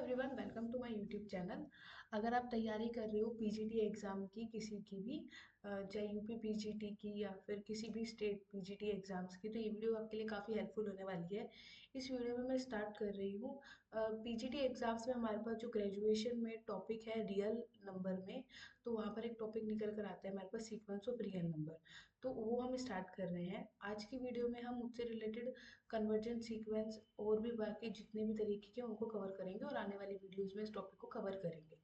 Everyone, welcome to my YouTube channel. अगर आप तैयारी कर रहे हो पीजीटी एग्ज़ाम की, किसी की भी चाहे यूपी पीजीटी की या फिर किसी भी स्टेट पीजीटी एग्ज़ाम्स की, तो ये वीडियो आपके लिए काफ़ी हेल्पफुल होने वाली है। इस वीडियो में मैं स्टार्ट कर रही हूँ। पीजीटी एग्ज़ाम्स में हमारे पास जो ग्रेजुएशन में टॉपिक है रियल नंबर में, तो वहाँ पर एक टॉपिक निकल कर आता है हमारे पास सीक्वेंस ऑफ रियल नंबर। तो वो हम स्टार्ट कर रहे हैं। आज की वीडियो में हम उससे रिलेटेड कन्वर्जेंट सीक्वेंस और भी बाकी जितने भी तरीके के उनको कवर करेंगे और आने वाली वीडियोस में इस टॉपिक को कवर करेंगे।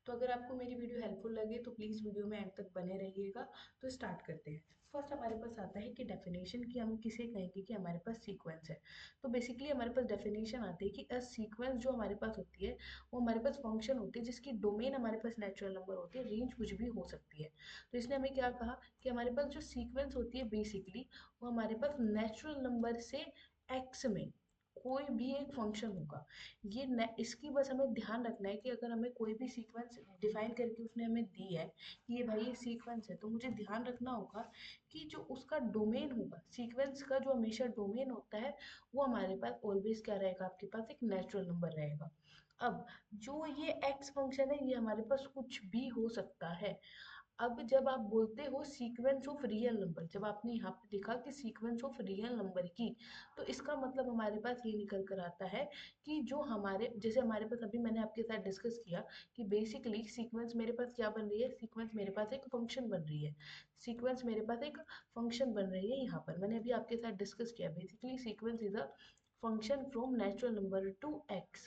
तो अगर आपको मेरी वीडियो हेल्पफुल लगे तो प्लीज़ वीडियो में एंड तक बने रहिएगा। तो स्टार्ट करते हैं। फर्स्ट हमारे पास आता है कि डेफिनेशन की हम किसे कहेंगे कि हमारे पास सीक्वेंस है। तो बेसिकली हमारे पास डेफिनेशन आती है कि अ सीक्वेंस जो हमारे पास होती है वो हमारे पास फंक्शन होती है जिसकी डोमेन हमारे पास नेचुरल नंबर होती है, रेंज कुछ भी हो सकती है। तो इसने हमें क्या कहा कि हमारे पास जो सीक्वेंस होती है बेसिकली वो हमारे पास नेचुरल नंबर से एक्स में कोई भी एक फंक्शन होगा। इसकी बस हमें ध्यान रखना है कि अगर हमें कोई भी सीक्वेंस डिफाइन करके उसने हमें दी है कि ये भाई ये सीक्वेंस है, तो मुझे ध्यान रखना होगा कि जो उसका डोमेन होगा, सीक्वेंस का जो हमेशा डोमेन होता है वो हमारे पास ऑलवेज क्या रहेगा, आपके पास एक नेचुरल नंबर रहेगा। अब जो ये एक्स फंक्शन है ये हमारे पास कुछ भी हो सकता है। अब जब आप बोलते हो सीक्वेंस ऑफ रियल नंबर, जब आपने यहाँ पे देखा कि सीक्वेंस ऑफ रियल नंबर की, तो इसका मतलब हमारे पास ये निकल कर आता है कि जो हमारे जैसे हमारे पास अभी मैंने आपके साथ डिस्कस किया कि बेसिकली सीक्वेंस मेरे पास क्या बन रही है, सीक्वेंस मेरे पास एक फंक्शन बन रही है। सीक्वेंस मेरे पास एक फंक्शन बन रही है। यहाँ पर मैंने अभी आपके साथ डिस्कस किया basically sequence is a function from natural number two x,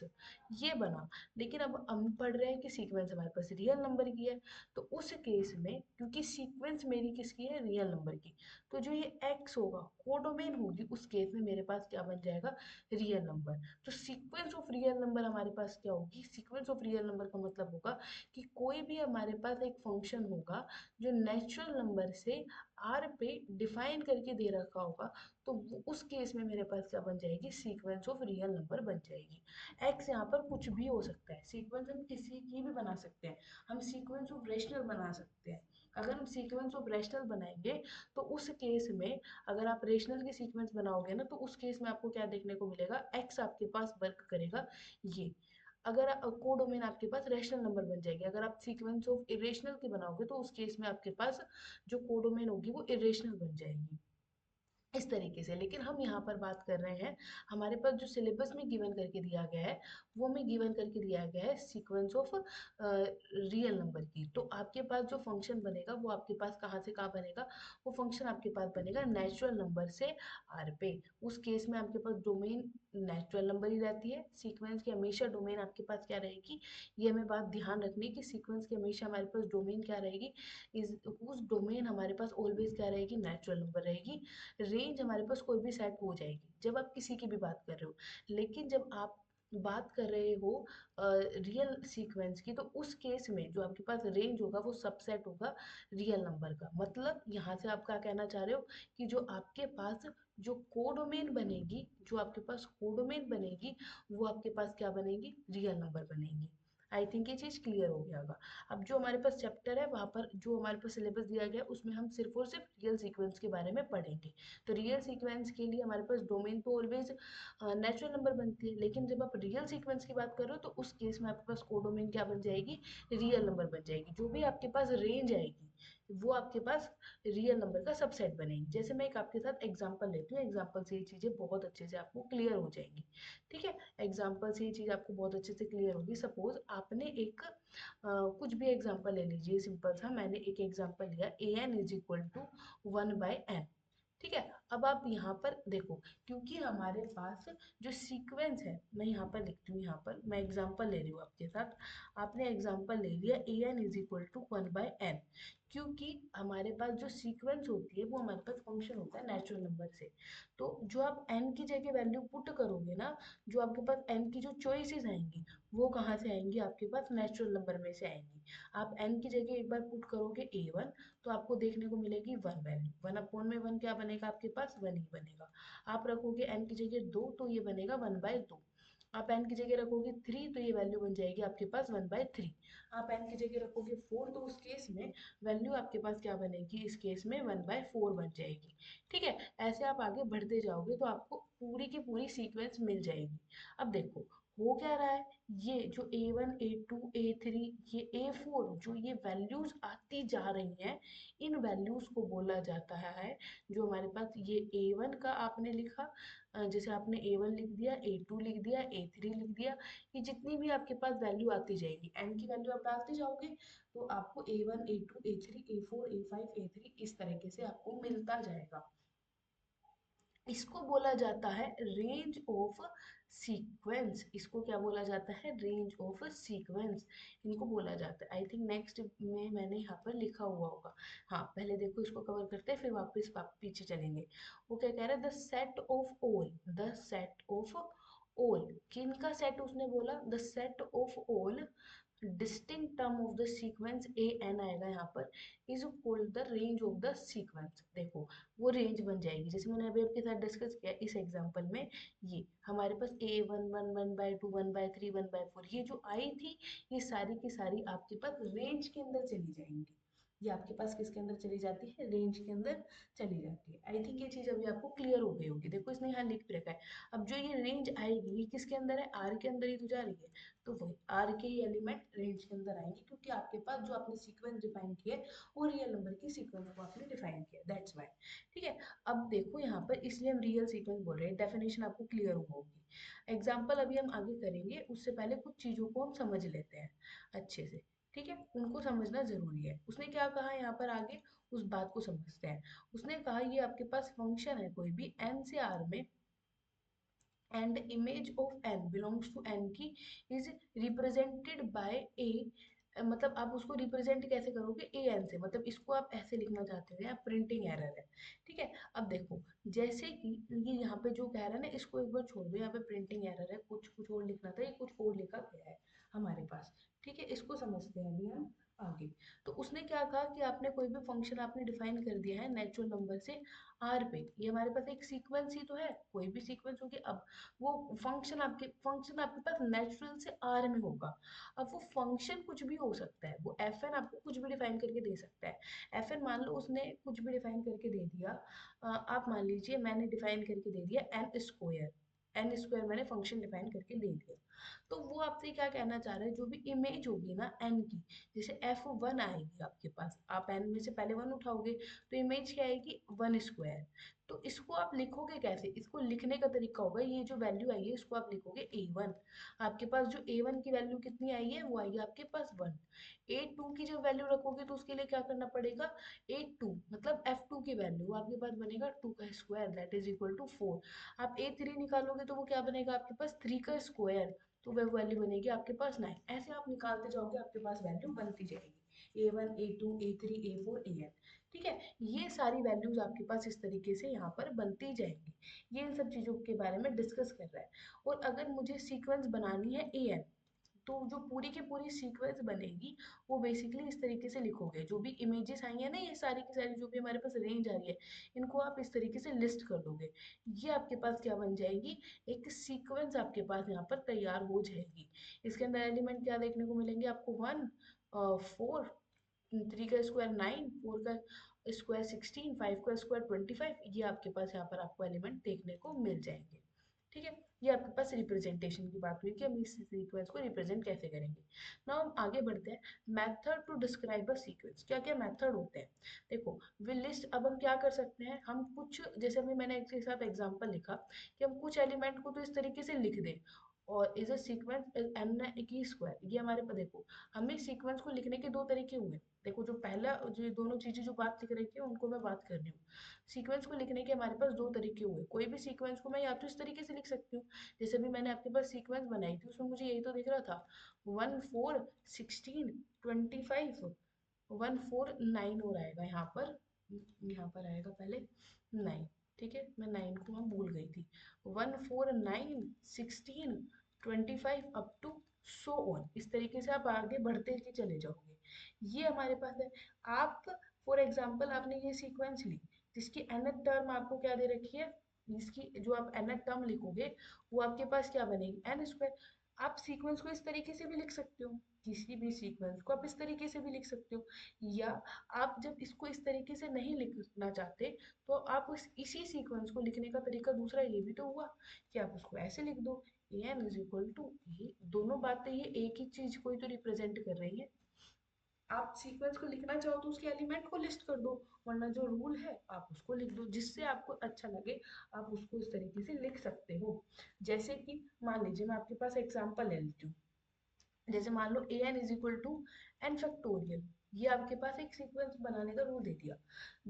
ये बना। लेकिन अब हम पढ़ रहे हैं कि सीक्वेंस हमारे पास रियल नंबर की है। तो उस केस में क्योंकि सीक्वेंस मेरी किसकी है, रियल नंबर की, तो जो ये एक्स होगा कोडोमेन होगी, उस केस में मेरे पास क्या बन जाएगा, रियल नंबर। तो सीक्वेंस ऑफ रियल नंबर हमारे पास क्या होगी, सीक्वेंस ऑफ रियल नंबर का मतलब होगा कि कोई भी हमारे पास एक फंक्शन होगा जो नेचुरल नंबर से आर पे डिफाइन करके दे रखा होगा, तो उस केस में मेरे पास क्या बन जाएगी, सीक्वेंस ऑफ रियल नंबर बन जाएगी। एक्स यहाँ पर कुछ भी हो सकता है, सीक्वेंस हम किसी की भी बना सकते हैं। हम सीक्वेंस ऑफ रेशनल बना सकते हैं। अगर हम सीक्वेंस ऑफ रेशनल बनाएंगे तो उस केस में अगर आप रेशनल की सीक्वेंस बनाओगे ना, तो उस केस में आपको क्या देखने को मिलेगा, एक्स आपके पास वर्क करेगा ये। अगर कोडोमेन आपके पास रैशनल नंबर बन जाएगी। अगर आप सीक्वेंस ऑफ इरेशनल की बनाओगे तो उस केस में आपके पास जो कोडोमेन होगी वो इरेशनल बन जाएगी, इस तरीके से। लेकिन हम यहाँ पर बात कर रहे हैं, हमारे पास जो सिलेबस में गिवन करके दिया गया है वो में गिवन करके दिया गया है सीक्वेंस ऑफ रियल नंबर की। तो आपके पास जो फंक्शन बनेगा वो आपके पास कहाँ से कहाँ बनेगा, वो फंक्शन आपके पास बनेगा नेचुरल नंबर से आर पे। उस केस में आपके पास डोमेन नेचुरल नंबर ही रहती है। सीक्वेंस की हमेशा डोमेन आपके पास क्या रहेगी, ये हमें बात ध्यान रखनी है कि सीक्वेंस की हमेशा हमारे पास डोमेन क्या रहेगी, इस उस डोमेन हमारे पास ऑलवेज क्या रहेगी, नेचुरल नंबर रहेगी। रेंज हमारे पास कोई भी सेट हो जाएगी जब आप किसी की भी बात कर रहे हो। लेकिन जब आप बात कर रहे हो रियल सीक्वेंस की, तो उस केस में जो आपके पास रेंज होगा वो सबसेट होगा रियल नंबर का। मतलब यहाँ से आप क्या कहना चाह रहे हो कि जो आपके पास जो कोडोमेन बनेगी, जो आपके पास कोडोमेन बनेगी वो आपके पास क्या बनेगी, रियल नंबर बनेगी। आई थिंक ये चीज़ क्लियर हो गया होगा। अब जो हमारे पास चैप्टर है वहाँ पर जो हमारे पास सिलेबस दिया गया है उसमें हम सिर्फ और सिर्फ रियल सीक्वेंस के बारे में पढ़ेंगे। तो रियल सीक्वेंस के लिए हमारे पास डोमेन तो ऑलवेज नेचुरल नंबर बनती है, लेकिन जब आप रियल सीक्वेंस की बात कर रहे हो तो उस केस में आपके पास कोडोमेन क्या बन जाएगी, रियल नंबर बन जाएगी। जो भी आपके पास रेंज आएगी वो आपके पास रियल नंबर का सबसेट बनेगी। जैसे मैं एक आपके साथ एग्जांपल लेती हूँ, एग्जांपल से ये चीज़ें बहुत अच्छे से आपको क्लियर हो जाएंगी। ठीक है, एग्जांपल से ये चीज़ आपको बहुत अच्छे से क्लियर होगी। सपोज आपने एक कुछ भी एग्जांपल ले लीजिए, सिंपल सा मैंने एक एग्जांपल लिया, a n is equal to 1/n। ठीक है, अब आप यहाँ पर देखो, क्योंकि हमारे पास जो सीक्वेंस है, मैं यहाँ पर लिखती हूँ, यहाँ पर मैं एग्जांपल ले रही हूँ आपके साथ। आपने एग्जांपल ले लिया a n is equal to 1/n, क्योंकि हमारे पास जो सीक्वेंस होती है वो हमारे पास फंक्शन होता है नेचुरल नंबर से। तो जो आप n की जगह वैल्यू पुट करोगे ना, जो आपके पास n की जो चॉइसेस आएंगी वो कहाँ से आएंगी, आपके पास नेचुरल नंबर में से आएंगी। आप n की जगह एक बार पुट करोगे a1, तो आपको देखने को मिलेगी 1 वैल्यू, 1/1 क्या बनेगा, आपके पास 1 ही बनेगा। आप रखोगे n की जगह 2 तो ये बनेगा 1/2। आप n की जगह रखोगे 3 तो ये वैल्यू बन जाएगी आपके पास 1/3। आप n की जगह रखोगे 4 तो उस केस में वैल्यू आपके पास क्या बनेगी, इस केस में 1/4 बन जाएगी। ठीक है, ऐसे आप आगे बढ़ते जाओगे तो आपको पूरी की पूरी सीक्वेंस मिल जाएगी। अब देखो, हो क्या रहा है, ये जो A1 A2 A3 ये A4 जो ये वैल्यूज आती जा रही हैं, इन वैल्यूज को बोला जाता है, जो हमारे पास ये A1 का आपने लिखा, जैसे आपने A1 लिख दिया, A2 लिख दिया, A3 लिख दिया, ये जितनी भी आपके पास वैल्यू आती जाएगी, n की वैल्यू आप डालते जाओगे तो आपको A1 A2 A3 A4 A5 A3 इस तरीके से आपको मिलता जाएगा। इसको बोला जाता है रेंज ऑफ सीक्वेंस। इसको क्या बोला जाता है, रेंज ऑफ सीक्वेंस इनको बोला जाता है। आई थिंक नेक्स्ट में मैंने यहाँ पर लिखा हुआ होगा। हाँ पहले देखो इसको कवर करते हैं फिर वापस पीछे चलेंगे। वो क्या कह रहा है, the set of all, the set of all, किन का सेट उसने बोला, the set of all distinct term of the sequence a n आएगा यहाँ पर, is called the range of the sequence. देखो वो रेंज बन जाएगी, जैसे मैंने अभी आपके साथ डिस्कस किया इस एग्जांपल में, ये हमारे पास a one one one by two one by three one by four ये जो आई थी, ये सारी की सारी आपके पास रेंज के अंदर चली जाएंगी। ये आपके पास किसके अंदर चली जाती है, रेंज के अंदर चली जाती है। आई थिंक ये चीज अभी आपको क्लियर हो गई होगी। देखो इसने यहाँ लिख भी रखा है, अब जो ये रेंज आएगी ये किसके अंदर है, आर के अंदर ही तो जा रही है, तो वही आर के ही एलिमेंट रेंज के अंदर आएंगे, क्योंकि आपके पास जो आपने सीक्वेंस डिफाइन किया है वो रियल नंबर की सीक्वेंस को आपने डिफाइन किया, दैट्स वाई। ठीक है, अब देखो यहाँ पर इसलिए हम रियल सीक्वेंस बोल रहे हैं, डेफिनेशन आपको क्लियर होगी। एग्जाम्पल अभी हम आगे करेंगे, उससे पहले कुछ चीजों को हम समझ लेते हैं अच्छे से। ठीक है, उनको समझना जरूरी है। उसने क्या कहा यहाँ पर आगे, उस बात को समझते हैं। उसने कहा ये आपके पास फंक्शन है कोई भी n से r में, and image of n belongs to n की is represented by a, मतलब आप उसको रिप्रेजेंट कैसे करोगे, ए एन से, मतलब इसको आप ऐसे लिखना चाहते हो, यहाँ प्रिंटिंग एरर है। ठीक है, अब देखो जैसे कि ये यहाँ पे जो कह रहा है ना, इसको एक बार छोड़ दो, यहाँ पे प्रिंटिंग एरर है, कुछ कुछ और लिखना था, ये कुछ और लिखा गया है हमारे पास। ठीक है, इसको समझते हैं अभी हम आगे। तो उसने क्या कहा कि आपने कोई भी फंक्शन आपने डिफाइन कर दिया है नेचुरल नंबर से आर पे, ये हमारे पास एक सीक्वेंस ही तो है, कोई भी सीक्वेंस होगी। अब वो फंक्शन आपके पास नेचुरल से आर में होगा। अब वो फंक्शन कुछ भी हो सकता है, वो एफ एन आपको कुछ भी डिफाइन करके दे सकता है। एफ एन मान लो उसने कुछ भी डिफाइन करके दे दिया, आप मान लीजिए मैंने डिफाइन करके दे दिया एन स्क्वायर, एन स्क्वायर मैंने फंक्शन डिफाइन करके दे दिया। तो वो आपसे क्या कहना चाह रहे हैं, जो भी इमेज होगी ना एन की, जैसे एफ वन आएगी आपके पास, आप एन में से पहले वन उठाओगे तो इमेज क्या आएगी, वन स्क्वायर। तो इसको आप लिखोगे कैसे, इसको लिखने का तरीका होगा, ये जो वैल्यू आई है इसको आप लिखोगे ए वन। आपके पास जो ए वन की वैल्यू कितनी आई है, वो आई है आपके पास वन। ए टू की जब वैल्यू रखोगे तो उसके लिए क्या करना पड़ेगा, ए टू मतलब एफ टू की वैल्यू आपके पास बनेगा टू का square, that is equal to four. आप ए थ्री निकालोगे तो वो क्या बनेगा आपके पास, थ्री का स्क्वायर, तो वह वैल्यू बनेगी आपके पास नाइन। ऐसे आप निकालते जाओगे, आपके पास वैल्यू बनती जाएगी, a one a two a three a four a n. ठीक है, ये सारी वैल्यूज आपके पास इस तरीके से यहाँ पर बनती जाएंगी। ये इन सब चीजों के बारे में डिस्कस कर रहा है। और अगर मुझे सीक्वेंस बनानी है ए एन, तो जो पूरी की पूरी सीक्वेंस बनेगी वो बेसिकली इस तरीके से लिखोगे, जो भी इमेजेस आई है ना, ये सारी की सारी जो भी हमारे पास रेंज आ रही है, इनको आप इस तरीके से लिस्ट कर दोगे। ये आपके पास क्या बन जाएगी, एक सीक्वेंस आपके पास यहाँ पर तैयार हो जाएगी। इसके अंदर एलिमेंट क्या देखने को मिलेंगे आपको, वन, फोर, थ्री का स्क्वायर नाइन, फोर का स्क्वायर सिक्सटीन, फाइव का स्क्वायर ट्वेंटी फाइव, ये आपके पास यहाँ पर आपको एलिमेंट देखने को मिल जाएंगे। ठीक है, ये आपके पास रिप्रेजेंटेशन की बात हुई कि हम इस सीक्वेंस को रिप्रेजेंट कैसे करेंगे। नाउ हम आगे बढ़ते हैं, method to describe a sequence, क्या क्या मेथड होते हैं। देखो विल लिस्ट, अब हम क्या कर सकते हैं, हम कुछ, जैसे अभी मैंने एक साथ एग्जांपल लिखा कि हम कुछ एलिमेंट को तो इस तरीके से लिख दें, और इज अ सीक्वेंस एन की स्क्वायर, ये हमारे पास देखो हमें सीक्वेंस को लिखने के दो तरीके हुए। देखो जो पहला, जो ये दोनों चीजें जो बात लिख रही थी उनको मैं बात कर रही हूँ। सीक्वेंस को लिखने के हमारे पास दो तरीके हुए, कोई भी सीक्वेंस को मैं या तो इस तरीके से लिख सकती हूँ, जैसे भी मैंने आपके पास सीक्वेंस बनाई थी उसमें मुझे यही तो दिख रहा था, one four sixteen twenty five, one four nine और आएगा यहाँ पर, यहाँ पर आएगा पहले नाइन। ठीक है, मैं नाइन को हम भूल गई थी, one four nine sixteen twenty five up to so on, इस तरीके से आप आगे बढ़ते ही चले जाओगे। ये हमारे पास है। आप फॉर एग्जाम्पल आपने ये सीक्वेंस ली, जिसकी nth टर्म आपको क्या दे रखी है, इसकी जो आप nth टर्म लिखोगे वो आपके पास क्या बनेगी, एन स्क्वायर। आप सीक्वेंस को इस तरीके से भी लिख सकते हो, किसी भी सीक्वेंस को आप इस तरीके से भी लिख सकते हो, या आप जब इसको इस तरीके से नहीं लिखना चाहते तो आप इसी सीक्वेंस को लिखने का तरीका दूसरा ये भी तो हुआ कि आप उसको ऐसे लिख दो, ए एन इज इक्वल टू, ये दोनों बातें ये एक ही चीज को ही तो रिप्रेजेंट कर रही है। आप सीक्वेंस को लिखना चाहो तो उसके एलिमेंट को लिस्ट कर दो, वरना जो रूल है आप उसको लिख दो, जिससे आपको अच्छा लगे आप उसको इस तरीके से लिख सकते हो। जैसे कि मान लीजिए मैं आपके पास एग्जांपल ले लेती हूँ। जैसे मान लो a n is equal to n factorial, ये आपके पास एक सीक्वेंस बनाने का रूल दे दिया।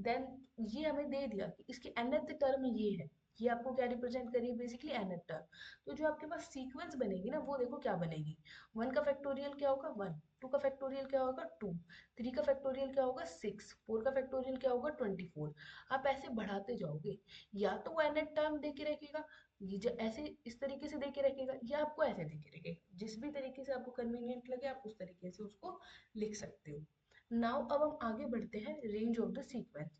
देन ये हमें दे दिया कि इसकी nth टर्म ये है, ये आपको क्या रिप्रेजेंट करिए बेसिकली nth टर्म। तो जो आपके पास सीक्वेंस बनेगी ना वो देखो क्या बनेगी। वन का फैक्टोरियल क्या होगा वन, टू का फैक्टोरियल क्या होगा टू, थ्री का फैक्टोरियल क्या होगा सिक्स, फोर का फैक्टोरियल क्या होगा 24। आप ऐसे बढ़ाते जाओगे, या तो वो nth टर्म दे के रखेगा, ये जो ऐसे इस तरीके से देके रखेगा, या आपको ऐसे देके रखेगा, जिस भी तरीके से आपको कन्वीनियंट लगे आप उस तरीके से उसको लिख सकते हो। नाउ अब हम आगे बढ़ते हैं, range of the sequence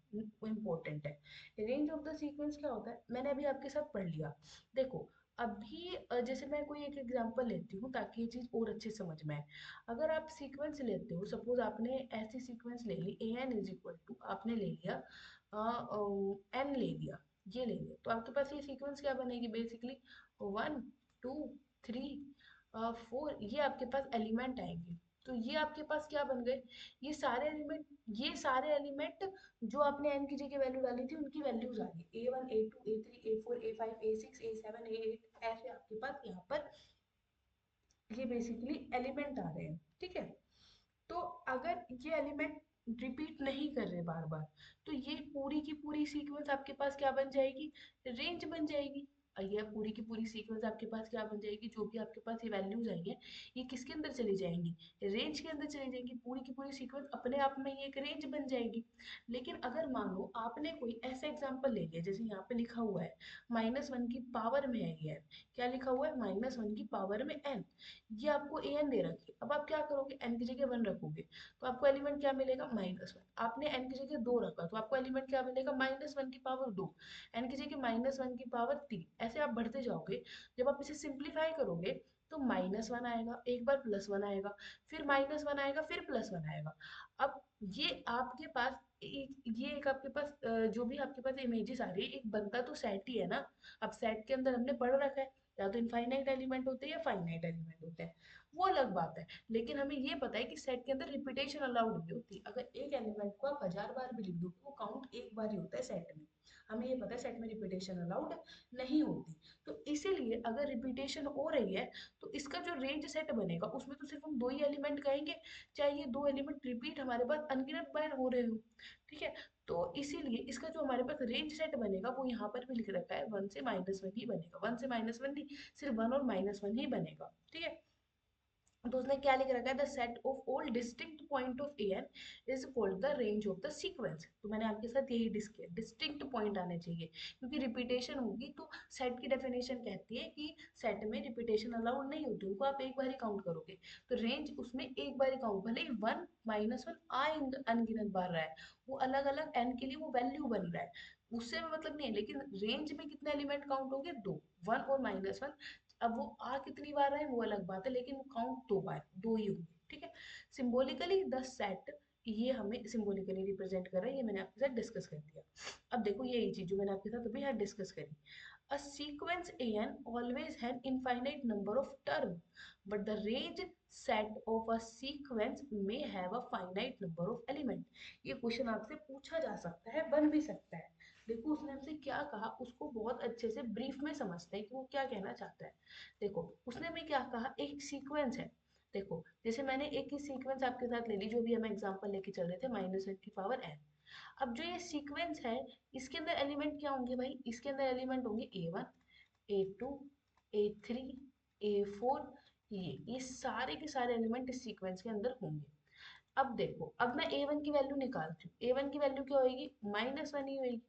important है। रेंज ऑफ द सीक्वेंस क्या होता है मैंने अभी आपके साथ पढ़ लिया। देखो अभी जैसे मैं कोई एक एग्जांपल लेती हूँ ताकि ये चीज और अच्छे समझ में आए। अगर आप सीक्वेंस लेते हो, सपोज आपने ऐसी सीक्वेंस ले ली ए एन इज इक्वल टू, आपने ले लिया एन ले लिया, ये ले लिया, तो आपके पास ये सीक्वेंस क्या बनेगी basically, one two three four, ये आपके पास एलिमेंट आएंगे। तो ये आपके पास क्या बन गए, ये सारे एलिमेंट, ये सारे एलिमेंट जो आपने एन की जगह वैल्यू डाली थी उनकी वैल्यूज आ गई, a one a two a three a four a five a six a seven a eight, ऐसे आपके पास यहाँ पर ये बेसिकली एलिमेंट आ रहे हैं। ठीक है, तो अगर ये एलिमेंट रिपीट नहीं कर रहे बार बार, तो ये पूरी की पूरी सीक्वेंस आपके पास क्या बन जाएगी, रेंज बन जाएगी। और ये पूरी की पूरी सीक्वेंस आपके पास क्या बन जाएगी, जो भी आपके पास ये वैल्यूज आई है ये किसके अंदर चली जाएंगी, रेंज के अंदर चली जाएंगी। पूरी की पूरी सीक्वेंस अपने आप में ये एक रेंज बन जाएगी। लेकिन अगर मान लो आपने कोई ऐसा एग्जाम्पल ले लिया, जैसे यहाँ पे लिखा हुआ है -1 की पावर में है ये n, क्या लिखा हुआ है -1 की पावर में n, ये आपको ए एन दे रखी है। अब आप क्या करोगे, एन की जगह वन रखोगे तो आपको एलिमेंट क्या मिलेगा -1। आपने एन की जगह दो रखा तो आपको एलिमेंट क्या मिलेगा -1 की पावर दो, एन की जगह -1 की पावर तीन, ऐसे आप बढ़ते जाओगे। जब आप इसे सिंप्लीफाई करोगे तो -1 आएगा, एक बार +1 आएगा, फिर -1 आएगा, फिर +1 आएगा। अब ये आपके पास ये एक आपके पास जो भी आपके पास इमेजेस आ रही है, एक बनता तो सेट ही है ना। अब सेट के अंदर हमने पढ़ रखा है या तो इनफाइनाइट एलिमेंट होते हैं या फाइनाइट एलिमेंट होते हैं, वो अलग बात है। लेकिन हमें ये पता है कि सेट के अंदर रिपीटेशन अलाउड नहीं होती। अगर एक एलिमेंट को आप 1000 बार भी लिख दो वो काउंट एक बार ही होता है सेट में। हमें ये पता है सेट में रिपीटेशन अलाउड नहीं होती। तो इसीलिए अगर रिपीटेशन हो रही है तो इसका जो रेंज सेट बनेगा उसमें तो सिर्फ हम दो ही एलिमेंट कहेंगे, चाहे ये दो एलिमेंट रिपीट हमारे पास अनगिनत बार हो रहे हो। ठीक है, तो इसीलिए इसका जो हमारे पास रेंज सेट बनेगा वो यहाँ पर भी लिख रखा है, वन से -1 ही बनेगा, वन से -1 नहीं, सिर्फ वन और -1 ही बनेगा। ठीक है, तो उसने क्या लिख रखा है, the set of all distinct point of a n is called the range of the sequence. तो मैंने आपके साथ यही डिस्क किया, डिस्टिंक्ट पॉइंट आने चाहिए, क्योंकि रिपीटेशन होगी तो सेट की डेफिनेशन कहती है कि सेट में रिपीटेशन अलाउड नहीं होती, उनको आप एक बार ही काउंट करोगे। तो रेंज उसमें एक बार ही काउंट, भले ही वन -1 अनगिनत बार रहा है, वो अलग अलग एन के लिए वो वैल्यू बन रहा है, उससे मतलब नहीं है। लेकिन रेंज में कितने एलिमेंट काउंट हो गए, दो, वन और -1। अब वो आ कितनी बार रहे वो अलग बात है, लेकिन वो काउंट दो बार, दो ही होंगे। ठीक है, सिंबॉलिकली द सेट, ये हमें सिंबॉलिकली रिप्रेजेंट कर रहा है, ये मैंने आपके साथ डिस्कस कर दिया। अब देखो यही चीज जो मैंने आपके साथ अभी यहाँ डिस्कस करी, a sequence an always had infinite number of term, but the range set of a sequence may have a finite number of element। ये क्वेश्चन आपसे पूछा जा सकता है, बन भी सकता है। देखो उसने हमसे क्या कहा उसको बहुत अच्छे से ब्रीफ में समझते हैं कि वो क्या कहना चाहता है। देखो उसने हमें क्या कहा, एक सीक्वेंस है। देखो जैसे मैंने एक ही सीक्वेंस आपके साथ ले ली, जो भी हम एग्जांपल लेके चल रहे थे -1 की पावर n। अब जो ये सीक्वेंस है इसके अंदर एलिमेंट क्या होंगे भाई, इसके अंदर एलिमेंट होंगे a1 a2 a3 a4, ये सारे के सारे एलिमेंट इस सीक्वेंस के अंदर होंगे। अब देखो अब मैं a1 की वैल्यू निकालती हूँ, a1 की वैल्यू क्या होगी, -1 ही होगी।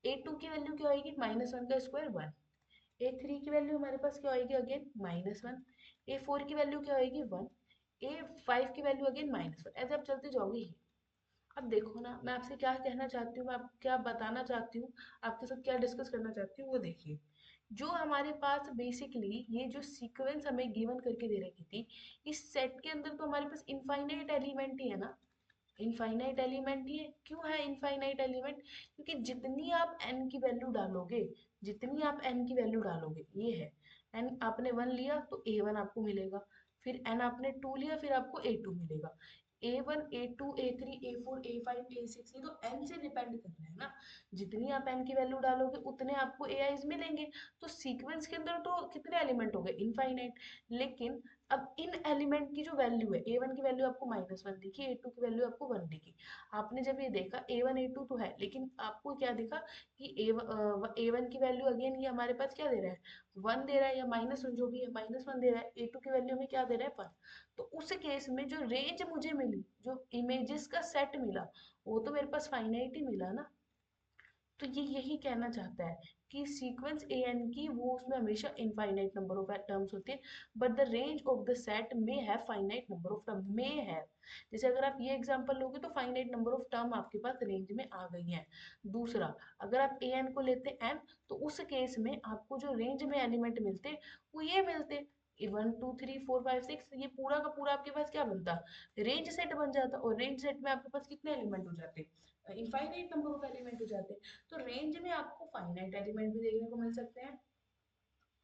a2 की वैल्यू क्या होगी, -1 का स्क्वायर 1। a3 की वैल्यू हमारे पास क्या होगी अगेन -1। a4 की वैल्यू क्या होगी 1। a5 की वैल्यू अगेन -1, ऐसे आप चलते जाओगे ही। अब देखो ना मैं आपसे क्या कहना चाहती हूँ, मैं आप क्या बताना चाहती हूँ, आपके साथ क्या डिस्कस करना चाहती हूँ वो देखिए। जो हमारे पास बेसिकली ये जो सीक्वेंस हमें गिवन करके दे रखी थी, इस सेट के अंदर तो हमारे पास इनफाइनाइट एलिमेंट ही है ना, इनफाइनाइट एलिमेंट ही है। क्यों है इनफाइनाइट एलिमेंट, क्योंकि जितनी आप n की वैल्यू डालोगे, जितनी आप n की वैल्यू डालोगे ये है, एन आपने 1 लिया तो A1 आपको मिलेगा, फिर एन आपने 2 लिया फिर आपको A2 मिलेगा। A1 A2 A3 A4 A5 A6, ये तो एन से डिपेंड कर रहा है ना, जितनी आप एन की वैल्यू डालोगे उतने आपको एआईज मिलेंगे। तो सीक्वेंस के अंदर तो कितने एलिमेंट हो गए, इनफाइनाइट। लेकिन अब इन एलिमेंट की जो वैल्यू है, ए वन की वैल्यू आपको -1 दिखी, ए टू की वैल्यू आपको 1 दिखी। आपने जब ये देखा A1 A2 तो है, लेकिन आपको क्या दिखा कि A1 की वैल्यू अगेन ये हमारे पास क्या दे रहा है, 1 दे रहा है, या -1 जो भी है -1 दे रहा है, A2 की वैल्यू हमें क्या दे रहा है, 1। तो उस केस में जो रेंज मुझे मिली, जो इमेजेस का सेट मिला, वो तो मेरे पास फाइनाइट ही मिला ना। तो ये यही कहना चाहता है कि सीक्वेंस ए एन की वो उसमें हमेशा इनफाइनाइट नंबर ऑफ टर्म्स होते हैं, but the range of the set may have finite number of term, may have. जैसे अगर आप ये एग्जांपल लोगे तो फाइनाइट नंबर ऑफ टर्म आपके पास रेंज में आ गई हैं। दूसरा, अगर आप ए एन को लेते एन, तो उस केस में आपको जो रेंज में एलिमेंट मिलते वो ये मिलते, 1 2 3 4 5 6, ये पूरा का पूरा आपके पास क्या बनता, रेंज सेट बन जाता। और रेंज सेट में आपके पास कितने एलिमेंट हो जाते, इनफाइनाइट नंबर ऑफ एलिमेंट हो जाते हैं। तो रेंज में आपको फाइनाइट एलिमेंट भी देखने को मिल सकते हैं,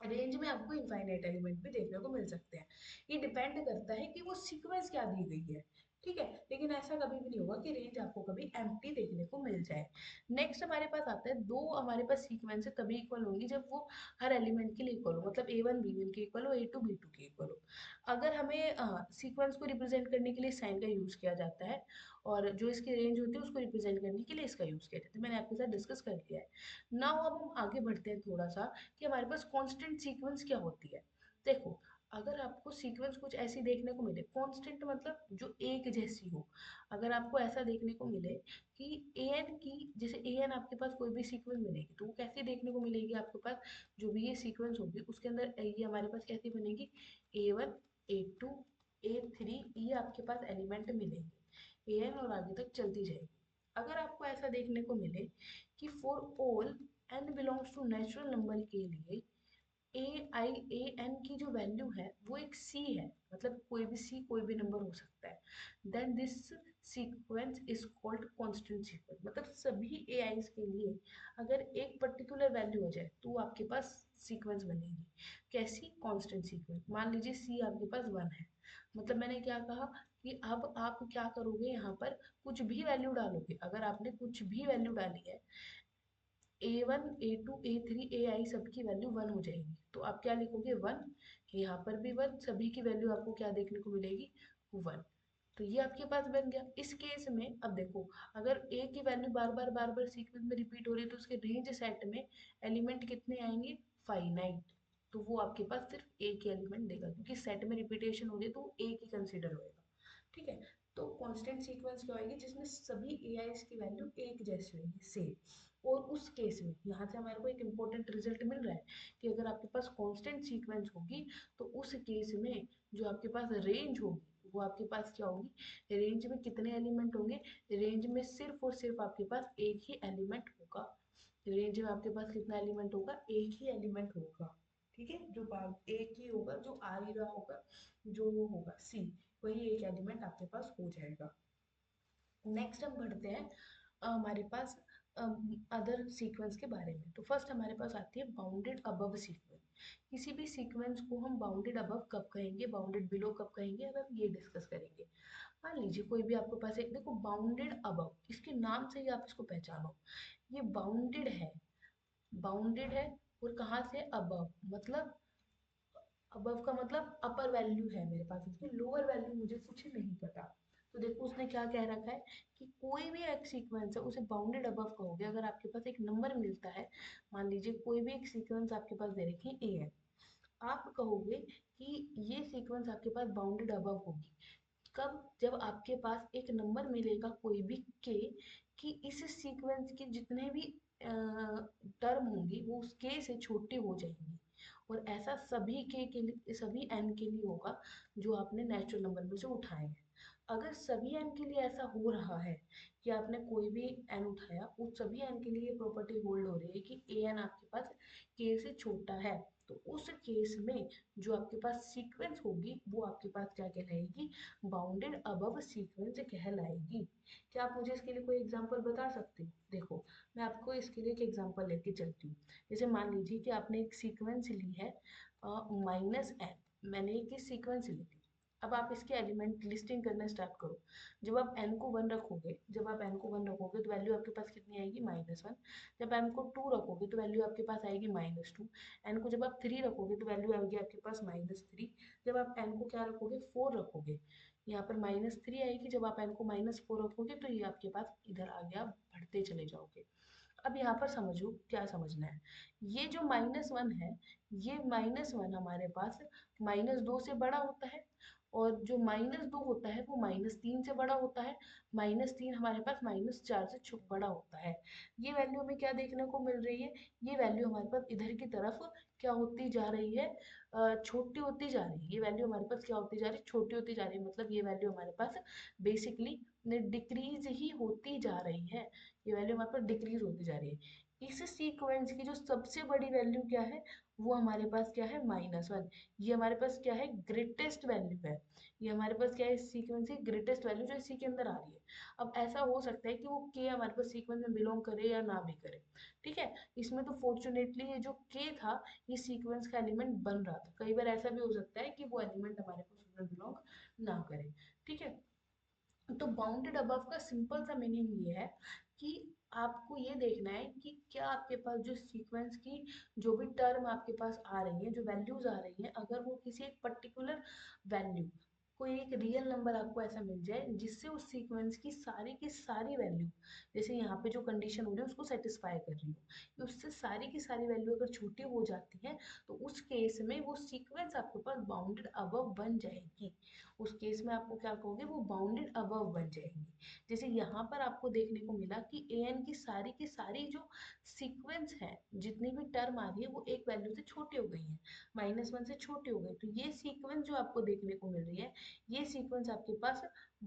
रेंज में आपको इनफाइनाइट एलिमेंट भी देखने को मिल सकते हैं। ये डिपेंड करता है कि वो सीक्वेंस क्या दी गई है, ठीक है। लेकिन ऐसा कभी भी नहीं होगा कि रेंज आपको कभी एम्प्टी देखने को मिल जाए। नेक्स्ट हमारे पास आता है, दो हमारे पास सीक्वेंस है तभी इक्वल होंगी जब वो हर एलिमेंट के लिए इक्वल हो, मतलब A1 B1 के इक्वल हो, A2 B2 के इक्वल हो। अगर हमें सीक्वेंस को रिप्रेजेंट करने के लिए साइन का यूज किया जाता है, और जो इसकी रेंज होती है उसको रिप्रेजेंट करने के लिए इसका यूज किया जाता है, मैंने आपके साथ डिस्कस कर लिया है। नाउ अब हम आगे बढ़ते हैं थोड़ा सा कि हमारे पास कांस्टेंट सीक्वेंस क्या होती है। देखो, अगर आपको सीक्वेंस कुछ ऐसी देखने को मिले, कांस्टेंट मतलब जो एक जैसी हो, अगर आपको ऐसा देखने को मिले कि एन की, जैसे एन आपके पास कोई भी सीक्वेंस मिलेगी तो वो कैसी देखने को मिलेगी आपके पास, जो भी ये सीक्वेंस होगी उसके अंदर ये हमारे पास कैसी बनेगी, A1 A2 A3, ये आपके पास एलिमेंट मिलेंगे, एन और आगे तक चलती जाएगी। अगर आपको ऐसा देखने को मिले कि for all n belongs to natural number के लिए ए आई ए एन की जो वैल्यू है वो एक सी है, मतलब कोई भी सी कोई भी नंबर हो सकता है, then this sequence is called constant sequence. मतलब सभी ए आईज के लिए अगर एक पर्टिकुलर वैल्यू हो जाए तो आपके पास सीक्वेंस बनेगी, कैसी, कांस्टेंट सीक्वेंस। मान लीजिए सी आपके पास 1 है, मतलब मैंने क्या कहा कि अब आप क्या करोगे, यहाँ पर कुछ भी वैल्यू डालोगे, अगर आपने कुछ भी वैल्यू डाली है, A1 A2 A3 AI सबकी वैल्यू 1 हो जाएगी, तो आप क्या लिखोगे, 1, यहाँ पर भी 1, सभी की वैल्यू आपको क्या देखने को मिलेगी, 1। तो ये आपके पास बन गया। इस केस में अब देखो, अगर ए की वैल्यू बार बार सीक्वेंस में रिपीट हो रही है तो उसके रेंज सेट में एलिमेंट कितने आएंगे, फाइनाइट। तो वो आपके पास सिर्फ एक ही एलिमेंट देगा, क्योंकि सेट में रिपीटेशन हो रही है तो वो एक ही कंसिडर होएगा, ठीक है। तो कांस्टेंट सीक्वेंस क्या होगी, जिसमें सभी ए की वैल्यू एक जैसी होगी, सेम। और उस केस में यहाँ से हमारे को एक इम्पोर्टेंट रिजल्ट मिल रहा है कि अगर आपके पास कांस्टेंट सीक्वेंस होगी तो उस केस में जो आपके पास रेंज होगी वो आपके पास क्या होगी, रेंज में कितने एलिमेंट होंगे, रेंज में सिर्फ और सिर्फ आपके पास एक ही एलिमेंट होगा। रेंज में आपके पास कितना एलिमेंट होगा, एक ही एलिमेंट होगा, ठीक है। जो भाग एक ही होगा, जो आ ही रहा होगा, जो वो होगा सी, वही एक एलिमेंट आपके पास हो जाएगा। नेक्स्ट हम बढ़ते हैं हमारे पास अदर सीक्वेंस के बारे में। तो फर्स्ट हमारे पास आती है बाउंडेड अबव सीक्वेंस। किसी भी सीक्वेंस को हम बाउंडेड अबव कब कहेंगे, बाउंडेड बिलो कब कहेंगे, अब हम ये डिस्कस करेंगे। मान लीजिए कोई भी आपके पास एक, देखो बाउंडेड अबव, इसके नाम से ही आप इसको पहचानो, ये बाउंडेड है, बाउंडेड है। और कहाँ से, अबव, मतलब अबव का मतलब अपर वैल्यू है मेरे पास, इसकी लोअर वैल्यू मुझे कुछ नहीं पता। तो देखो उसने क्या कह रखा है कि कोई भी एक सीक्वेंस है उसे बाउंडेड अबव कहोगे अगर आपके पास एक नंबर मिलता है। मान लीजिए कोई भी एक सीक्वेंस आपके पास दे रखी है ए है, आप कहोगे कि ये सीक्वेंस आपके पास बाउंडेड अबव होगी कब, जब आपके पास एक नंबर मिलेगा कोई भी के, कि इस सीक्वेंस के जितने भी टर्म होंगी वो उस के से छोटे हो जाएंगी। और ऐसा सभी के लिए, सभी एन के लिए होगा जो आपने नेचुरल नंबर में से उठाए हैं। अगर सभी एन के लिए ऐसा हो रहा है कि आपने कोई भी एन उठाया, उस सभी एन के लिए प्रॉपर्टी होल्ड हो रही है कि ए एन आपके पास के से छोटा है, तो उस केस में जो आपके पास सीक्वेंस होगी वो आपके पास क्या कहलाएगी, बाउंडेड अबव सीक्वेंस कहलाएगी। क्या आप मुझे इसके लिए कोई एग्जांपल बता सकते हो, देखो मैं आपको इसके लिए एक एग्जांपल लेके चलती हूँ। जैसे मान लीजिए कि आपने एक सीक्वेंस ली है -n, मैंने ये किस सीक्वेंस से ली थी। अब आप इसके एलिमेंट लिस्टिंग करना स्टार्ट करो। जब आप n को 1 रखोगे, तो वैल्यू आपके पास कितनी आएगी, -1। जब n को 2 रखोगे तो वैल्यू आपके पास आएगी -2। n को जब आप 3 रखोगे तो वैल्यू आएगी आपके पास -3। जब आप n को क्या रखोगे, 4 रखोगे, यहाँ पर -3 आएगी। जब आप n को -4 रखोगे तो ये आपके पास इधर आ गया, बढ़ते चले जाओगे। अब यहाँ पर समझो क्या समझना है। ये जो -1 है, ये -1 हमारे पास -2 से बड़ा होता है, और जो -2 होता है वो -3 से बड़ा होता है। -3 हमारे पास -4 से बड़ा होता है। ये वैल्यू हमें क्या देखने को मिल रही है, ये वैल्यू हमारे पास इधर की तरफ क्या होती जा रही है, छोटी होती जा रही है। ये वैल्यू हमारे पास क्या होती जा रही है, छोटी होती जा रही है। मतलब ये वैल्यू हमारे पास बेसिकली डिक्रीज ही होती जा रही है। ये वैल्यू हमारे पास डिक्रीज होती जा रही है। इस सीक्वेंस की जो सबसे बड़ी वैल्यू क्या है, वो हमारे पास क्या है, -1। ये हमारे पास क्या है, ग्रेटेस्ट वैल्यू है। ये हमारे पास क्या है, इस सीक्वेंस की ग्रेटेस्ट वैल्यू जो इसी के अंदर आ रही है। अब ऐसा हो सकता है कि वो के हमारे पास सीक्वेंस में बिलोंग करे या ना भी करे, ठीक है। इसमें तो फॉर्चुनेटली ये जो के था, ये सीक्वेंस का एलिमेंट बन रहा था। कई बार ऐसा भी हो सकता है कि वो एलिमेंट हमारे पास उसमें बिलोंग ना करे, ठीक है। तो बाउंडेड अबव का सिंपल सा मीनिंग ये है कि आपको ये देखना है कि क्या आपके पास जो सीक्वेंस की जो भी टर्म आपके पास आ रही है, जो वैल्यूज आ रही हैं, अगर वो किसी एक पर्टिकुलर वैल्यू, कोई एक रियल नंबर आपको ऐसा मिल जाए जिससे उस सीक्वेंस की सारी वैल्यू, जैसे यहाँ पे जो कंडीशन हो रही है उसको सेटिस्फाई कर रही हो, कि उससे सारी की सारी वैल्यू अगर छोटी हो जाती है, तो उस केस में वो सीक्वेंस आपके पास बाउंडेड अबव बन जाएगी। उस केस में आपको क्या कहोगे, वो बाउंडेड अबव बन जाएंगी। जैसे यहाँ पर आपको देखने को मिला कि an की सारी जो सीक्वेंस है, जितनी भी टर्म आ रही है, वो एक वैल्यू से छोटी हो गई है, -1 से छोटी हो गई। तो ये सीक्वेंस जो आपको देखने को मिल रही है, ये सीक्वेंस आपके पास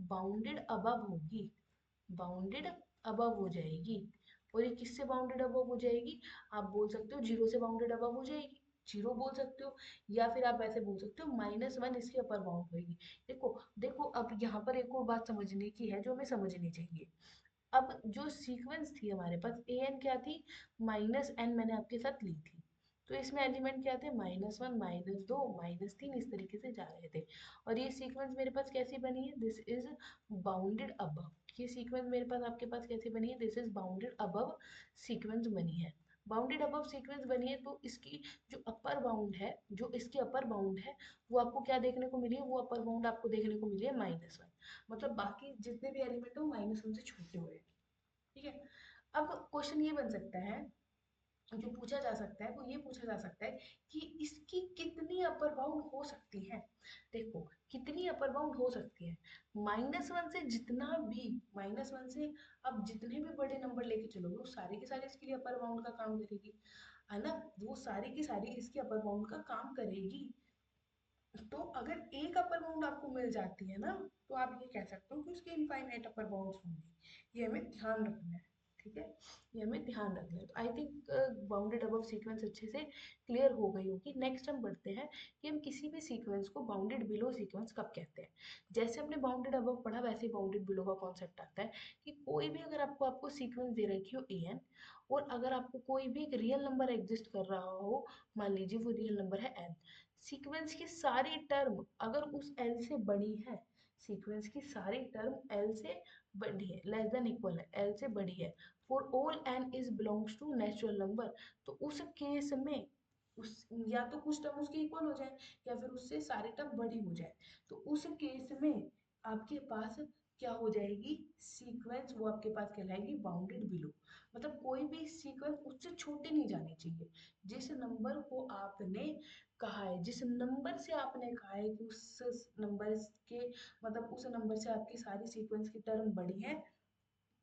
बाउंडेड अबव होगी, बाउंडेड अबव हो जाएगी। और ये किससे बाउंडेड अबव हो जाएगी, आप बोल सकते हो 0 से बाउंडेड अबव हो जाएगी, 0 बोल सकते हो, या फिर आप ऐसे बोल सकते हो -1 इसकी अपर बाउंड होगी। देखो देखो, अब यहाँ पर एक और बात समझने की है जो हमें समझनी चाहिए। अब जो सीक्वेंस थी हमारे पास, ए एन क्या थी, -n मैंने आपके साथ ली थी। तो इसमें एलिमेंट क्या थे, -1 -2 -3, इस तरीके से जा रहे थे। और ये सीक्वेंस मेरे पास कैसी बनी है, दिस इज बाउंडेड अबव। ये सीक्वेंस मेरे पास आपके पास कैसी बनी है, this is bounded above sequence बनी है। बाउंडेड अबव सीक्वेंस बनी है, तो इसकी जो अपर बाउंड है, जो इसकी अपर बाउंड है, वो आपको क्या देखने को मिली है, वो अपर बाउंड आपको देखने को मिली है -1। मतलब बाकी जितने भी एलिमेंट है वो -1 से छोटे हुए हैं, ठीक है। अब क्वेश्चन ये बन सकता है, जो पूछा जा सकता है वो ये पूछा जा सकता है कि इसकी कितनी अपर बाउंड हो सकती है। देखो कितनी अपर बाउंड हो सकती है, -1 से जितना भी, -1 से अब जितने भी बड़े नंबर लेके चलोगे वो सारे के सारे इसके लिए अपर बाउंड का काम करेगी, है ना। वो सारी की सारी इसकी अपर बाउंड का काम करेगी। तो अगर एक अपर बाउंड आपको मिल जाती है ना, तो आप ये कह सकते हो कि उसके इनफाइनाइट अपर बाउंड्स होंगी। ये हमें ध्यान रखना है, ठीक है, ये हमें ध्यान रखना है। तो I think bounded above sequence अच्छे से क्लियर हो गई होगी। नेक्स्ट हम बढ़ते हैं कि हम किसी भी सीक्वेंस को बाउंडेड बिलो सीक्वेंस कब कहते हैं। जैसे हमने बाउंडेड अबव पढ़ा, वैसे ही बाउंडेड बिलो का कॉन्सेप्ट आता है कि कोई भी अगर आपको सीक्वेंस दे रखी हो an, और अगर आपको कोई भी एक रियल नंबर एग्जिस्ट कर रहा हो, मान लीजिए वो रियल नंबर है n, सीक्वेंस की सारी टर्म अगर उस l से बड़ी है, सीक्वेंस की सारी टर्म l से बड़ी है, लेस देन इक्वल है, l से बड़ी है, for all n is belongs to natural number, तो उस केस में उस या तो कुछ टर्म उसके इक्वल हो जाए या फिर उससे सारी टर्म बड़ी हो जाए, तो उस केस में आपके पास क्या हो जाएगी, सीक्वेंस वो आपके पास कहलाएगी बाउंडेड बिलो। मतलब कोई भी सीक्वेंस उससे छोटी नहीं जानी चाहिए। जिस नंबर को आपने कहा है, जिस नंबर से आपने कहा है कि उस नंबर के, मतलब उस नंबर से आपकी सारी सीक्वेंस की टर्म बड़ी है,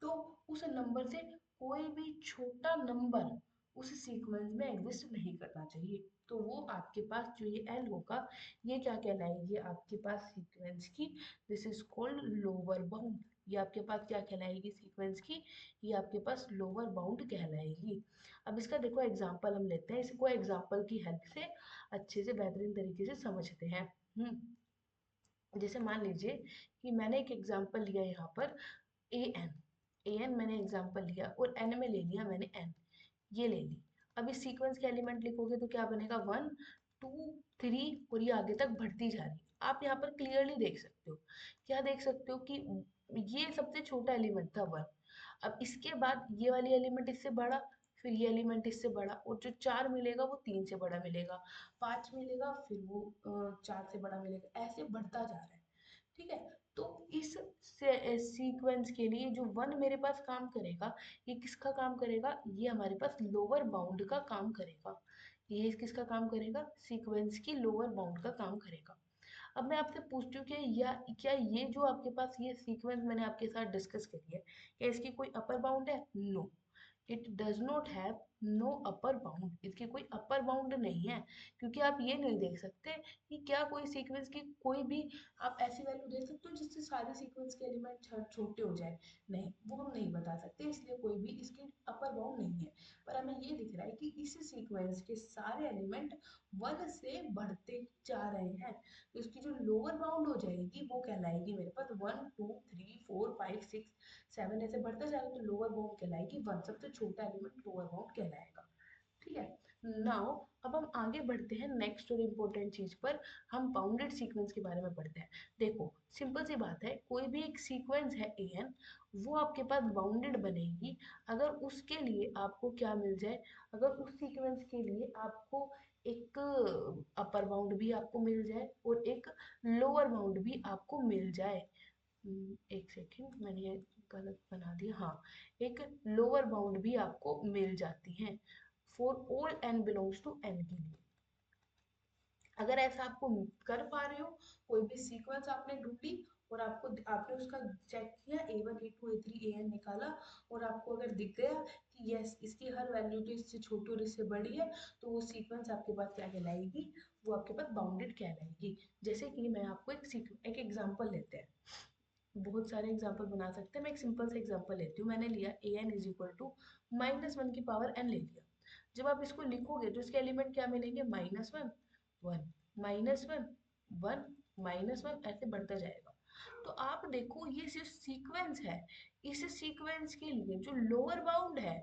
तो उस नंबर से कोई भी छोटा नंबर उस सीक्वेंस में एग्जिस्ट नहीं करना चाहिए। तो वो आपके पास जो ये एल होगा, ये क्या कहलाएगी आपके पास सीक्वेंस की, this is called lower bound. ये आपके पास क्या कहलाएगी सीक्वेंस की, ये आपके पास लोअर बाउंड कहलाएगी। अब इसका देखो एग्जांपल हम लेते हैं, इसको एग्जांपल की हेल्प से अच्छे से बेहतरीन तरीके से समझते हैं। जैसे मान लीजिए कि मैंने एक एग्जांपल लिया यहाँ पर ए एन मैंने एग्जांपल लिया और एन में ले लिया मैंने एन, ये ले ली। अब इस सीक्वेंस के एलिमेंट लिखोगे तो क्या बनेगा, 1 2 3 और ये आगे तक बढ़ती जा रही है। आप यहाँ पर क्लियरली देख सकते हो, क्या देख सकते हो कि ये सबसे छोटा एलिमेंट था 1। अब इसके बाद ये वाली एलिमेंट इससे बड़ा, फिर ये एलिमेंट इससे बड़ा, और जो 4 मिलेगा वो 3 से बड़ा मिलेगा, 5 मिलेगा फिर वो 4 से बड़ा मिलेगा, ऐसे बढ़ता जा रहा है। ठीक है, तो इस सीक्वेंस के लिए जो 1 मेरे पास काम करेगा, ये किसका काम करेगा, ये हमारे पास लोअर बाउंड का काम करेगा। ये किसका काम करेगा, सीक्वेंस की लोअर बाउंड का काम करेगा। अब मैं आपसे पूछती हूँ कि या क्या ये जो आपके पास ये सीक्वेंस मैंने आपके साथ डिस्कस करी है, क्या इसकी कोई अपर बाउंड है? No, it does not have no upper bound. इसकी कोई अपर बाउंड नहीं है, क्योंकि आप ये नहीं देख सकते कि क्या कोई सीक्वेंस की कोई भी आप ऐसी वैल्यू दे सकते हो जिससे सारे सीक्वेंस के एलिमेंट छोटे हो जाए। नहीं, वो हम नहीं बता सकते, इसलिए कोई भी इसकी अपर बाउंड नहीं है। पर हमें ये दिख रहा है कि इस सीक्वेंस के सारे एलिमेंट 1 से बढ़ते जा रहे हैं, तो इसकी जो लोअर बाउंड हो जाएगी वो कहलाएगी मेरे पास 1 2 3 4 5 6 7, ऐसे बढ़ता जाएगा, तो लोअर बाउंड कहलाएगी 1, सबसे छोटा एलिमेंट लोअर बाउंड कहलाएगा। ठीक है, नाउ अब हम आगे बढ़ते हैं नेक्स्ट और इम्पोर्टेंट चीज पर, हम बाउंडेड सीक्वेंस के बारे में पढ़ते हैं। देखो सिंपल सी बात है, कोई भी एक सीक्वेंस है an, वो आपके पास बाउंडेड बनेगी अगर उसके लिए आपको क्या मिल जाए, अगर उस सीक्वेंस के लिए आपको एक अपर बाउंड भी आपको मिल जाए और एक लोअर बाउंड भी आपको मिल जाए। एक सेकेंड, मैंने ये गलत बना दिया, हाँ, एक लोअर बाउंड भी आपको मिल जाती है for all n belongs to N के लिए। अगर ऐसा आपको कर पा रहे हो, कोई भी सीक्वेंस आपने ढूंढी और आपको आपने उसका चेक किया A1 A2 A3 AN निकाला, और आपको अगर दिख गया कि यस इसकी हर वैल्यू तो इससे छोटी और इससे बड़ी है, तो वो सीक्वेंस आपके पास क्या कहलाएगी, वो आपके पास बाउंडेड कहलाएगी। जैसे कि मैं आपको एक एग्जांपल लेते हैं, बहुत सारे एग्जाम्पल बना सकते हैं, मैं एक सिंपल से एग्जाम्पल लेती हूँ। मैंने लिया an इज इक्वल टू -1 की पावर n ले लिया। जब आप इसको लिखोगे तो इसके एलिमेंट क्या मिलेंगे, -1 1 -1 1 -1, ऐसे बढ़ता जाएगा। तो आप देखो ये सिर्फ सीक्वेंस है, इस सीक्वेंस के लिए जो लोअर बाउंड है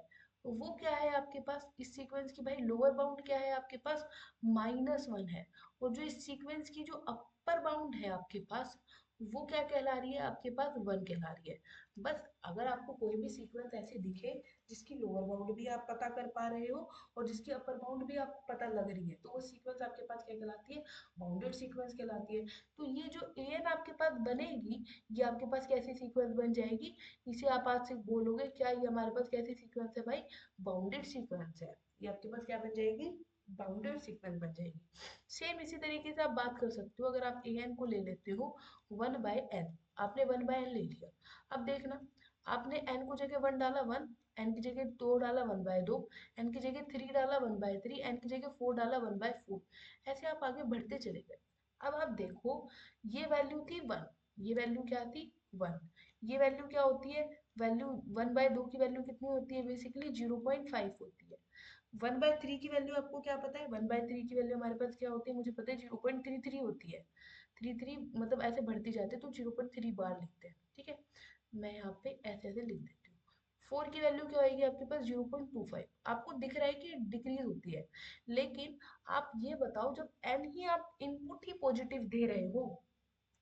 वो क्या है आपके पास, इस सीक्वेंस की भाई लोअर बाउंड क्या है आपके पास, -1 है। और जो इस सीक्वेंस की जो अपर बाउंड है आपके पास, वो क्या कहला रही है आपके पास, 1 कहला रही है। बस अगर आपको कोई भी सीक्वेंस ऐसे दिखे जिसकी लोअर बाउंड भी आप पता कर पा रहे हो और जिसकी अपर बाउंड भी आपको पता लग रही है, तो वो सीक्वेंस आपके पास क्या कहलाती है, बाउंडेड सीक्वेंस कहलाती है। तो ये जो an आपके पास बनेगी, ये आपके पास कैसी सीक्वेंस बन जाएगी, इसे आप आज से बोलोगे क्या ये हमारे पास कैसी सीक्वेंस है भाई, बाउंडेड सीक्वेंस है। ये आपके पास क्या बन जाएगी, बाउंडेड सीक्वेंस बन जाएगी। सेम इसी तरीके से आप बात कर सकते हो, अगर आप an को ले लेते हो 1/n, आपने 1/n ले लिया। अब देखना, आपने n को जगह 1 डाला 1, n की जगह 2 डाला 1/2, n की जगह 3 डाला 1/3, n की जगह 4 डाला 1/4, ऐसे आप आगे बढ़ते चले गए। अब आप देखो, ये वैल्यू थी 1, ये वैल्यू क्या थी 1, ये वैल्यू क्या होती है, वैल्यू 1/2 की वैल्यू कितनी होती है, बेसिकली 0.5 होती है। 1/3 की वैल्यू आपको क्या पता है, 1/3 की वैल्यू हमारे पास क्या होती है, मुझे पता है 0.33 होती है। 33 मतलब ऐसे बढ़ती जाती है, तो 0.3 बार लिखते हैं। ठीक है, मैं यहाँ पे ऐसे ऐसे लिख देती हूँ। 4 की वैल्यू क्या होगी आपके पास, 0.25। आपको दिख रहा है कि डिक्रीज होती है, लेकिन आप ये बताओ जब एन ही आप इनपुट ही पॉजिटिव दे रहे हो,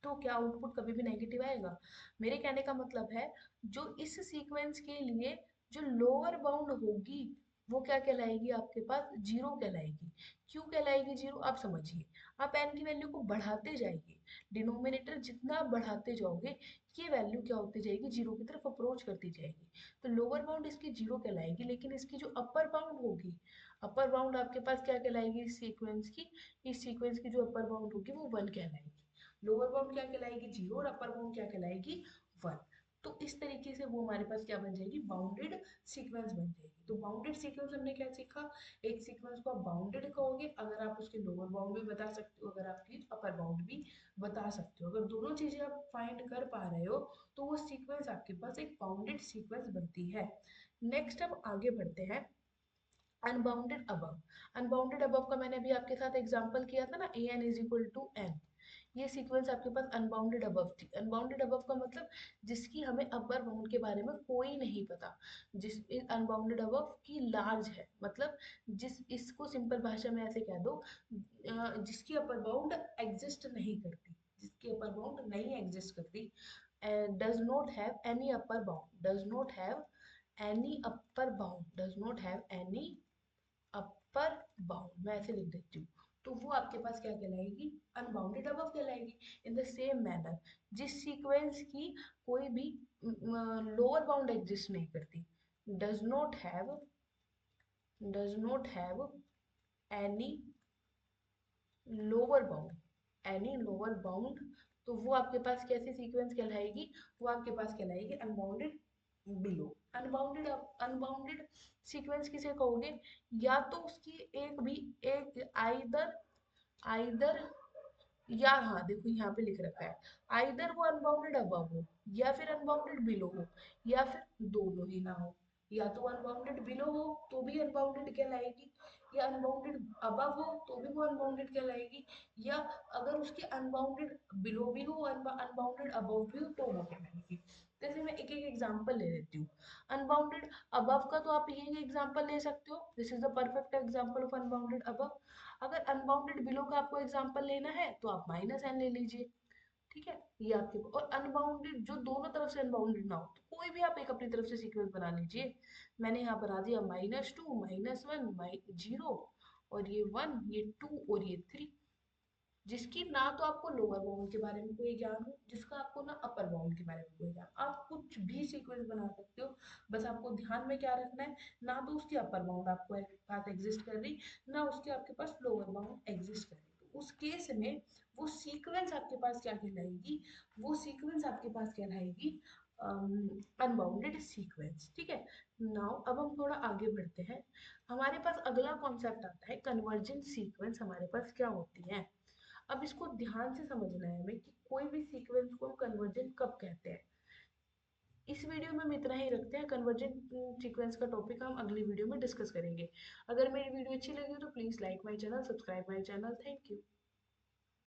तो क्या आउटपुट कभी भी नेगेटिव आएगा। मेरे कहने का मतलब है, जो इस सीक्वेंस के लिए जो लोअर बाउंड होगी वो क्या कहलाएगी आपके पास, जीरो कहलाएगी। क्यों कहलाएगी जीरो, आप समझिए, आप एन की वैल्यू को बढ़ाते जाइए, डिनोमिनेटर जितना आप बढ़ाते जाओगे, ये वैल्यू क्या होती जाएगी, जीरो की तरफ अप्रोच करती जाएगी। तो लोअर बाउंड इसकी जीरो कहलाएगी, लेकिन इसकी जो अपर बाउंड होगी, अपर बाउंड आपके पास क्या कहलाएगी इस सीक्वेंस की, इस सीक्वेंस की जो अपर बाउंड होगी वो 1 कहलाएगी। लोअर बाउंड क्या कहलाएगी, जीरो, और अपर बाउंड क्या कहलाएगी, 1। तो इस तरीके से वो हमारे पास क्या बन जाएगी, बाउंडेड सीक्वेंस बन जाएगी। तो बाउंडेड सीक्वेंस हमने क्या सीखा, एक सीक्वेंस को आप बाउंडेड कहोगे अगर आप उसके लोअर बाउंड भी बता सकते हो, अगर आपकी अपर बाउंड भी बता सकते हो। अगर दोनों चीजें आप फाइंड कर पा रहे हो, तो वो सीक्वेंस आपके पास एक बाउंडेड सीक्वेंस बनती है। नेक्स्ट अब आगे बढ़ते हैं, अनबाउंडेड अबव। अनबाउंडेड अबव का मैंने अभी आपके साथ एग्जांपल किया था ना, an is equal to n, ये सीक्वेंस आपके पास अनबाउंडेड अबव थी। अनबाउंडेड अबव का मतलब जिसकी हमें अपर बाउंड के बारे में कोई नहीं पता, जिस अनबाउंडेड अबव की लार्ज है, मतलब जिस इसको सिंपल भाषा में ऐसे कह दो, जिसकी अपर बाउंड एग्जिस्ट नहीं करती, जिसकी अपर बाउंड नहीं एग्जिस्ट करती, does not have any upper bound, does not have any upper bound, does not have any upper bound, मैं ऐसे लिख देती हूँ, तो वो आपके पास क्या कहलाएगी, अनबाउंडेड अबव कहलाएगी। इन द सेम मैनर, जिस सीक्वेंस की कोई भी लोअर बाउंड एग्जिस्ट नहीं करती, does not have, does not have any lower bound, any lower bound, तो वो आपके पास कैसी सीक्वेंस कहलाएगी, वो आपके पास कहलाएगी unbounded below. Unbounded, unbounded sequence किसे कहोगे, या तो उसकी एक भी, एक आइदर, आइदर या, हाँ देखो यहाँ पे लिख रखा है, आइदर वो अनबाउंडेड अबव हो या फिर अनबाउंडेड बिलो हो, या फिर दोनों ही ना हो, या तो अनबाउंडेड बिलो हो तो भी अनबाउंडेड कहलाएगी, या अनबाउंडेड अबव हो तो भी वो अनबाउंडेड कहलाएगी, या अगर उसके अनबाउंडेड बिलो भी हो, अनबाउंडेड अबव भी हो, तो वो कहलाएगी। जैसे मैं एक एक एग्जांपल ले लेती हूँ। अनबाउंडेड अबव का तो आप ये एग्जांपल ले सकते हो, this is the perfect example of unbounded above. अगर अनबाउंडेड बिलो का आपको एग्जांपल लेना है तो आप माइनस एन ले लीजिए, ठीक है, ये आपके, और अनबाउंडेड जो दोनों तरफ से अनबाउंडेड ना हो तो कोई भी आप एक अपनी तरफ से सीक्वेंस बना लीजिए। मैंने यहाँ बना दिया -2, -1, 0, और ये 1, ये 2 और ये 3, जिसकी ना तो आपको लोअर बाउंड के बारे में कोई ज्ञान हो, जिसका आपको ना अपर बाउंड के बारे में कोई ज्ञान, आप कुछ भी सीक्वेंस बना सकते हो। बस आपको ध्यान में क्या रखना है, ना तो उसकी अपर बाउंड आपको पास एग्जिस्ट कर रही, ना उसके आपके पास लोअर बाउंड एग्जिस्ट कर रही, तो उस केस में वो सीक्वेंस आपके पास क्या कहलाएगी, वो सीक्वेंस आपके पास कहलाएगी अनबाउंडेड सीक्वेंस, ठीक है। नाउ अब हम थोड़ा आगे बढ़ते हैं, हमारे पास अगला कॉन्सेप्ट आता है कन्वर्जेंट सीक्वेंस, हमारे पास क्या होती है। अब इसको ध्यान से समझना है हमें कि कोई भी सीक्वेंस को हम कन्वर्जेंट कब कहते हैं। इस वीडियो में हम इतना ही रखते हैं, कन्वर्जेंट सीक्वेंस का टॉपिक हम अगली वीडियो में डिस्कस करेंगे। अगर मेरी वीडियो अच्छी लगी हो तो please like my channel, subscribe my channel, thank you.